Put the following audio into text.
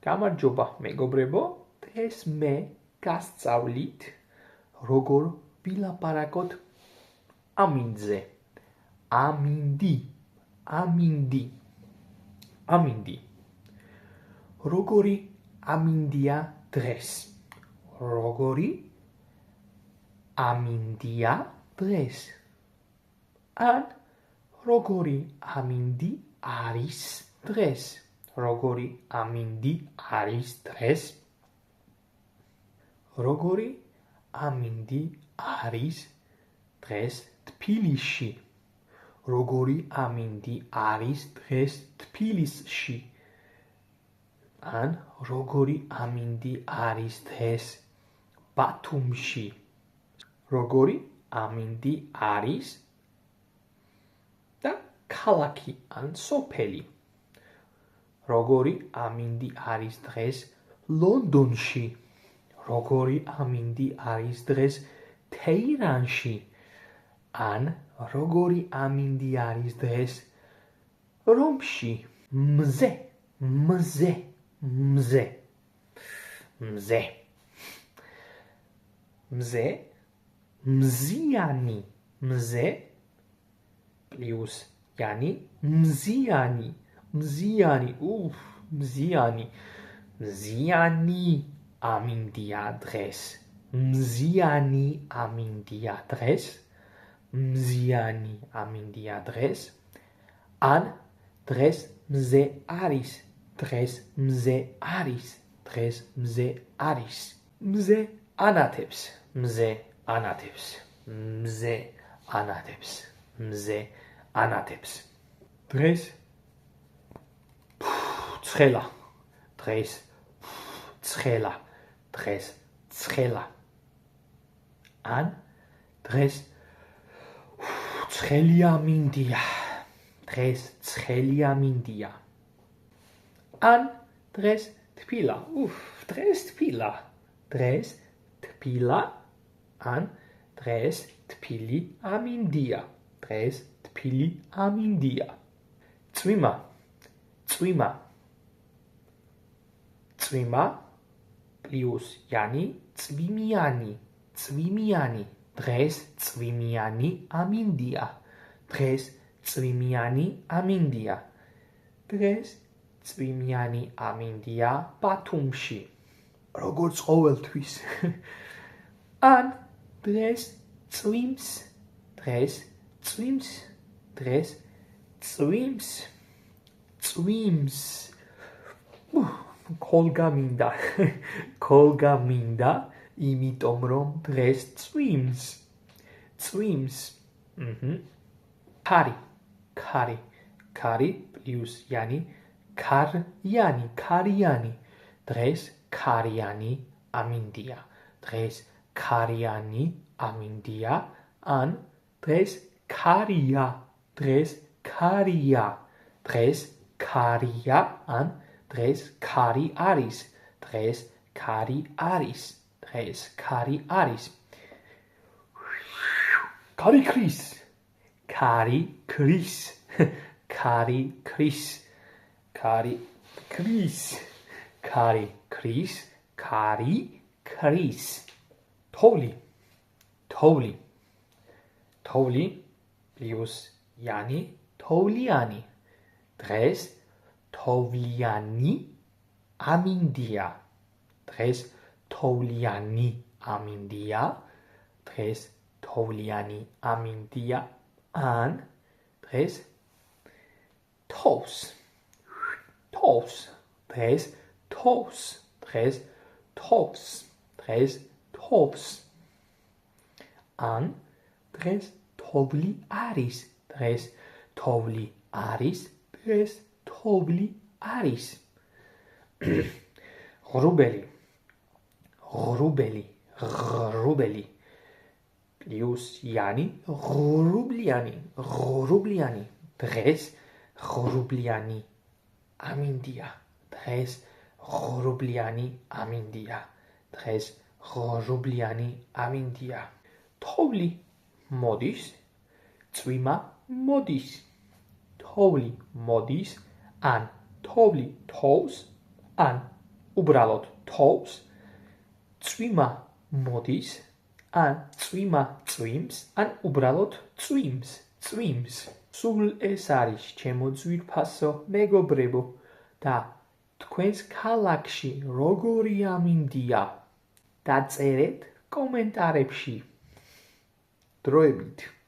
გამარჯობა მეგობრებო, დღეს მე გასწავლით როგორ ვილაპარაკოთ ამინდზე. ამინდი. როგორი ამინდია დღეს? როგორი ამინდია დღეს? ან როგორი ამინდი არის დღეს? როგორი ამინდი არის დღეს? როგორი ამინდი არის დღეს თბილისში? როგორი ამინდი არის დღეს თბილისში? ან როგორი ამინდი არის დღეს ბათუმში? როგორი ამინდი არის და ქალაქი ან სოფელი? როგორი ამინდი არის დღეს ლონდონში? როგორი ამინდი არის დღეს თეირანში? ან როგორი ამინდი არის დღეს რომში? მზე. მზიანი. მზე პლუს იანი მზიანი. მზიანი ამინდია დღეს. მზიანი ამინდია დღეს. მზიანი ამინდია დღეს. ან დღეს მზე არის. დღეს მზე არის. დღეს მზე არის. მზე ანათებს. მზე ანათებს. მზე ანათებს. მზე ანათებს. დღეს ცხელა. დღეს ცხელა. დღეს ცხელა. ან დღეს ცხელი ამინდია. დღეს ცხელი ამინდია. ან დღეს თბილა. დღეს თბილა. დღეს თბილა. ან დღეს თბილი ამინდია. დღეს თბილი ამინდია. წვიმა. წვიმა პლუს იანი წვიმიანი. დღეს წვიმიანი ამინდია. დღეს წვიმიანი ამინდია. დღეს წვიმიანი ამინდია ბათუმში. როგორც ყოველთვის. ან დღეს წვიმს. დღეს წვიმს. დღეს წვიმს. კოლგამინდა, იმიტომ რომ დღეს წვიმს. ქარი პლუს იანი ქარიანი. დღეს ქარიანი ამინდია. დღეს ქარიანი ამინდია. ან დღეს ქარია. დღეს ქარია. დღეს ქარია. ან დღეს ქარი არის. დღეს ქარი არის. დღეს ქარი არის. ქარი ქრის. ქარი ქრის. ქარი ქრის. ქარი ქრის. ქარი ქრის. ქარი ქრის. თოვლი პლუს იანი თოვლიანი. დღეს თოვლიანი ამინდია. დღეს თოვლიანი ამინდია. დღეს თოვლიანი ამინდია. ან დღეს თოვს. დღეს თოვს. დღეს თოვს. დღეს თოვს. ან დღეს თოვლი არის. დღეს თოვლი არის. დღეს თოვლი არის. ღრუბელი პლუს იანი ღრუბლიანი. დღეს ღრუბლიანი ამინდია. დღეს ღრუბლიანი ამინდია. დღეს ღრუბლიანი ამინდია. თოვლი მოდის. წვიმა მოდის. თოვლი მოდის. ან თოვლი თოვს. ან უბრალოდ თოვს, წვიმა მოდის, ან წვიმა წვიმს, ან უბრალოდ წვიმს. სულ ეს არის ჩემო ძვირფასო მეგობრებო და თქვენს ქალაქში როგორი ამინდია? დაწერეთ კომენტარებში. დროებით.